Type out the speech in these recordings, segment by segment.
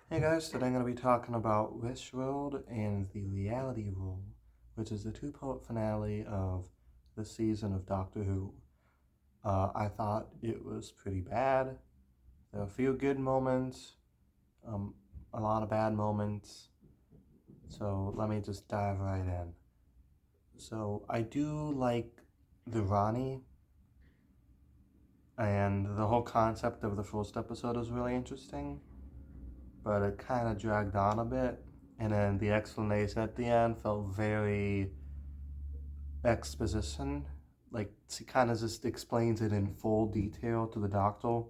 Hey guys, today I'm going to be talking about Westworld and the Reality Rule, which is the two-part finale of the season of Doctor Who. I thought it was pretty bad. There were a few good moments, um, a lot of bad moments, so let me just dive right in. So I do like the Ronnie, and the whole concept of the first episode is really interesting, but it kind of dragged on a bit. And then the explanation at the end felt very exposition. Like, she kind of just explains it in full detail to the doctor.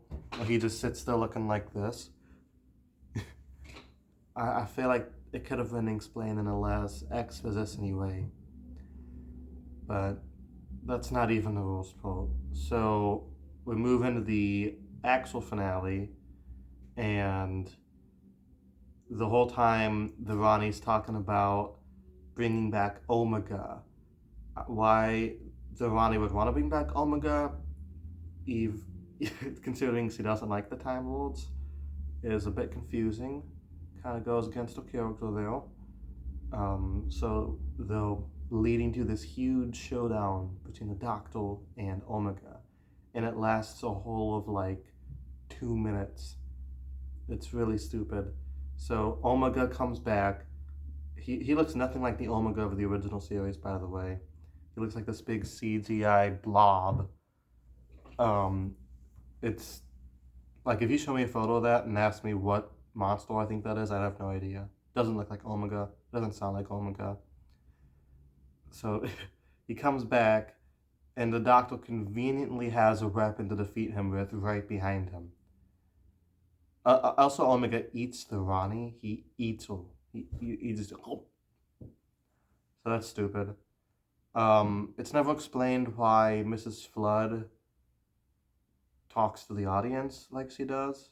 He just sits there looking like this. I feel like it could have been explained in a less exposition way, but that's not even the worst part. So we move into the actual finale, and the whole time the Ronnie's talking about bringing back Omega. Why the Ronnie would want to bring back Omega, Eve, considering she doesn't like the Time Lords, is a bit confusing. Kind of goes against her character there. So they're leading to this huge showdown between the Doctor and Omega, and it lasts a whole of like 2 minutes. It's really stupid. So Omega comes back. He looks nothing like the Omega of the original series, by the way. He looks like this big CGI blob. Um, it's like if you show me a photo of that and ask me what monster I think that is, I'd have no idea. Doesn't look like Omega. Doesn't sound like Omega. So he comes back, and the Doctor conveniently has a weapon to defeat him with right behind him. Also, Omega eats the Ronnie. He eats her. He just. Oh. So that's stupid. It's never explained why Mrs. Flood talks to the audience like she does.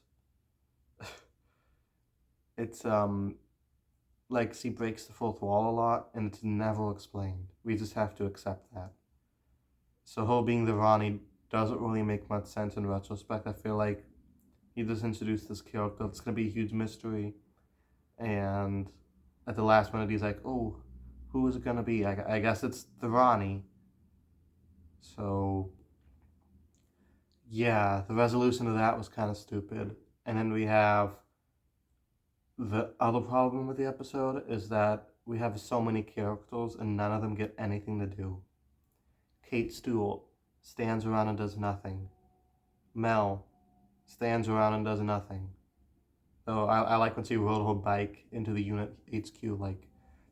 It's like she breaks the fourth wall a lot, and it's never explained. We just have to accept that. So her being the Ronnie doesn't really make much sense in retrospect. I feel like he just introduced this character. It's gonna be a huge mystery, and at the last minute he's like, "Oh, who is it gonna be? I guess it's the Ronnie." So yeah, the resolution of that was kind of stupid. And then we have the other problem with the episode is that we have so many characters and none of them get anything to do. Kate Stewart stands around and does nothing. Mel stands around and does nothing. Though I like when she rode her bike into the unit HQ. Like,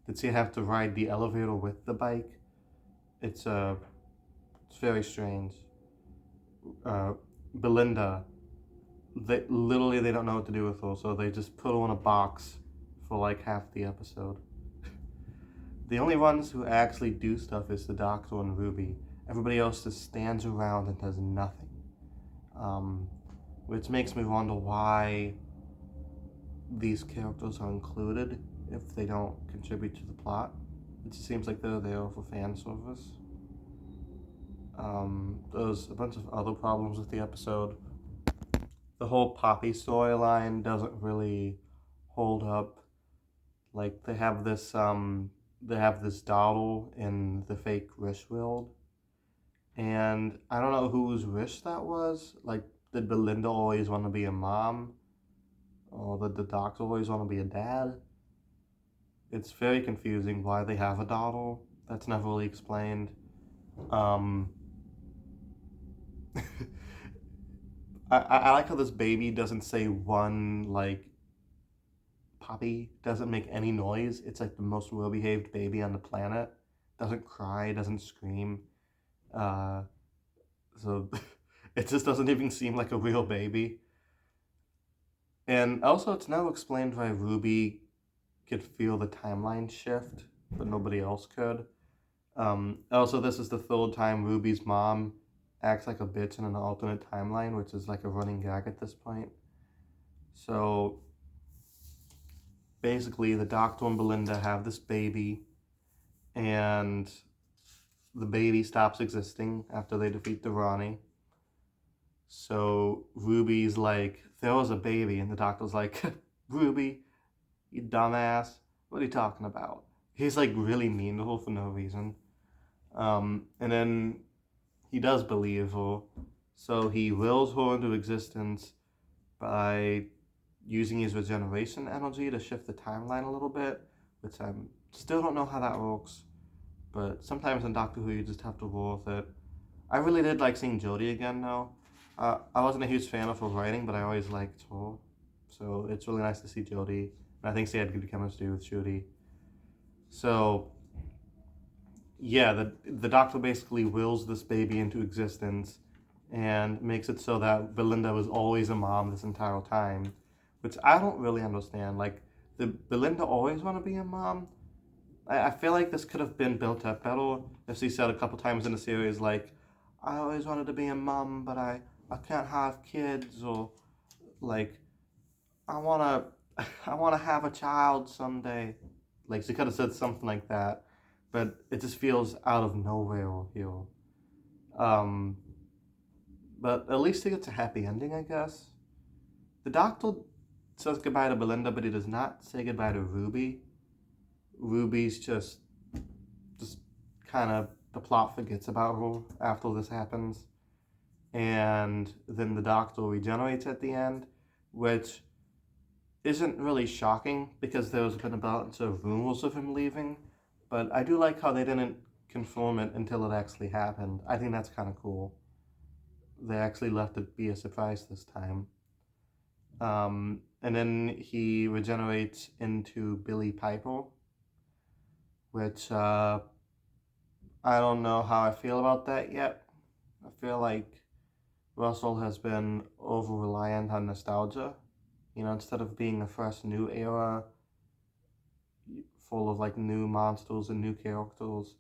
did she have to ride the elevator with the bike? It's very strange. Uh, Belinda, they don't know what to do with her, so they just put her in a box for like half the episode. The only ones who actually do stuff is the Doctor and Ruby. Everybody else just stands around and does nothing. Um, which makes me wonder why these characters are included if they don't contribute to the plot. It just seems like they're there for fan service. There's a bunch of other problems with the episode. The whole Poppy storyline doesn't really hold up. Like they have this doll in the fake Wish world, and I don't know whose wish that was. Like, did Belinda always want to be a mom, or did the Doctor always want to be a dad? It's very confusing why they have a doll. That's never really explained. Um, I like how this baby doesn't say one like Poppy doesn't make any noise. It's like the most well behaved baby on the planet. Doesn't cry, doesn't scream. Uh, so it just doesn't even seem like a real baby. And also, it's now explained why Ruby could feel the timeline shift, but nobody else could. Also, this is the third time Ruby's mom acts like a bitch in an alternate timeline, which is like a running gag at this point. So basically, the Doctor and Belinda have this baby, and the baby stops existing after they defeat the Ronnie. So Ruby's like, there was a baby, and the Doctor's like, Ruby, you dumbass. What are you talking about? He's like really mean to her for no reason. And then he does believe her, so he wills her into existence by using his regeneration energy to shift the timeline a little bit, which I still don't know how that works. But sometimes in Doctor Who, you just have to roll with it. I really did like seeing Jodie again, though. I wasn't a huge fan of her writing, but I always liked her. So it's really nice to see Jodie. And I think she had good chemistry with Judy. So, yeah, the Doctor basically wills this baby into existence and makes it so that Belinda was always a mom this entire time, which I don't really understand. Like, did Belinda always want to be a mom? I feel like this could have been built up better if she said a couple times in the series, like, I always wanted to be a mom, but I can't have kids, or like, I wanna I wanna have a child someday. Like, she could have said something like that, but it just feels out of nowhere here. Um, but at least it gets a happy ending, I guess. The Doctor says goodbye to Belinda, but he does not say goodbye to Ruby. Ruby's just kind of, the plot forgets about her after this happens, and then the Doctor regenerates at the end, which isn't really shocking because there's been a bunch of rumors of him leaving, but I do like how they didn't confirm it until it actually happened. I think that's kind of cool. They actually left it be a surprise this time. And then he regenerates into Billie Piper, which I don't know how I feel about that yet. I feel like Russell has been over reliant on nostalgia. You know, instead of being a fresh new era full of like new monsters and new characters,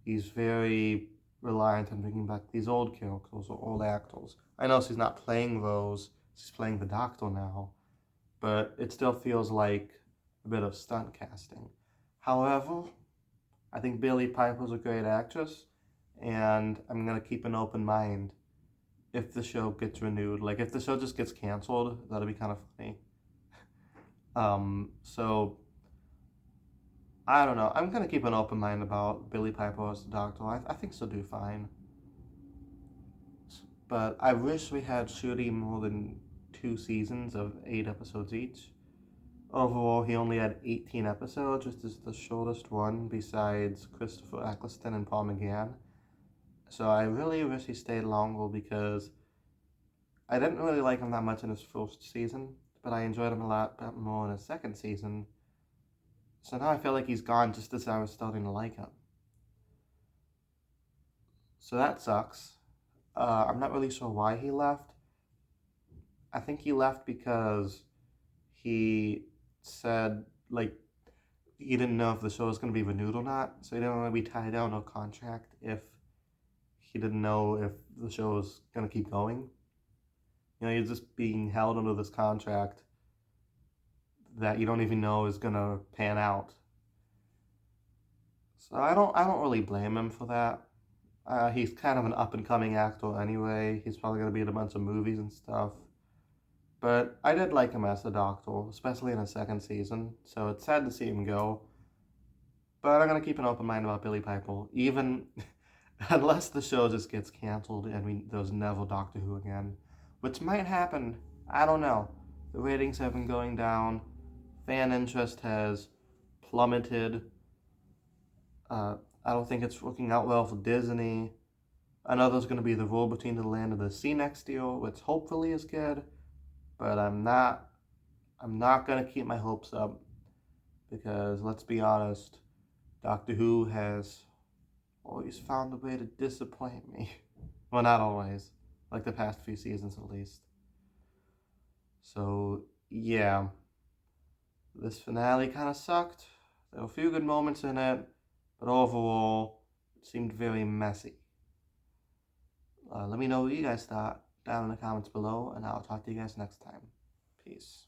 he's very reliant on bringing back these old characters or old actors. I know she's not playing those, she's playing the Doctor now, but it still feels like a bit of stunt casting. However, I think Billie Piper's a great actress, and I'm gonna keep an open mind if the show gets renewed. Like, if the show just gets canceled, that'll be kind of funny. So I don't know. I'm gonna keep an open mind about Billie Piper as the Doctor. I think she'll do fine, but I wish we had shooting more than 2 seasons of 8 episodes each. Overall, he only had 18 episodes, which is the shortest one besides Christopher Eccleston and Paul McGann. So I really wish he stayed longer because I didn't really like him that much in his first season, but I enjoyed him a lot more in his second season. So now I feel like he's gone just as I was starting to like him. So that sucks. I'm not really sure why he left. I think he left because he said, like, he didn't know if the show was going to be renewed or not, so he didn't want to be tied down to a contract if he didn't know if the show was going to keep going. You know, you're just being held under this contract that you don't even know is going to pan out. So I don't really blame him for that. He's kind of an up and coming actor anyway. He's probably going to be in a bunch of movies and stuff. But I did like him as the Doctor, especially in the second season. So it's sad to see him go. But I'm going to keep an open mind about Billie Piper, even unless the show just gets canceled and there's never Doctor Who again, which might happen. I don't know. The ratings have been going down. Fan interest has plummeted. I don't think it's working out well for Disney. I know there's going to be The War Between the Land and the Sea next year, which hopefully is good, but I'm not going to keep my hopes up because, let's be honest, Doctor Who has always found a way to disappoint me. Well, not always, like the past few seasons at least. So, yeah, this finale kind of sucked. There were a few good moments in it, but overall, it seemed very messy. Let me know what you guys thought down in the comments below, and I'll talk to you guys next time. Peace.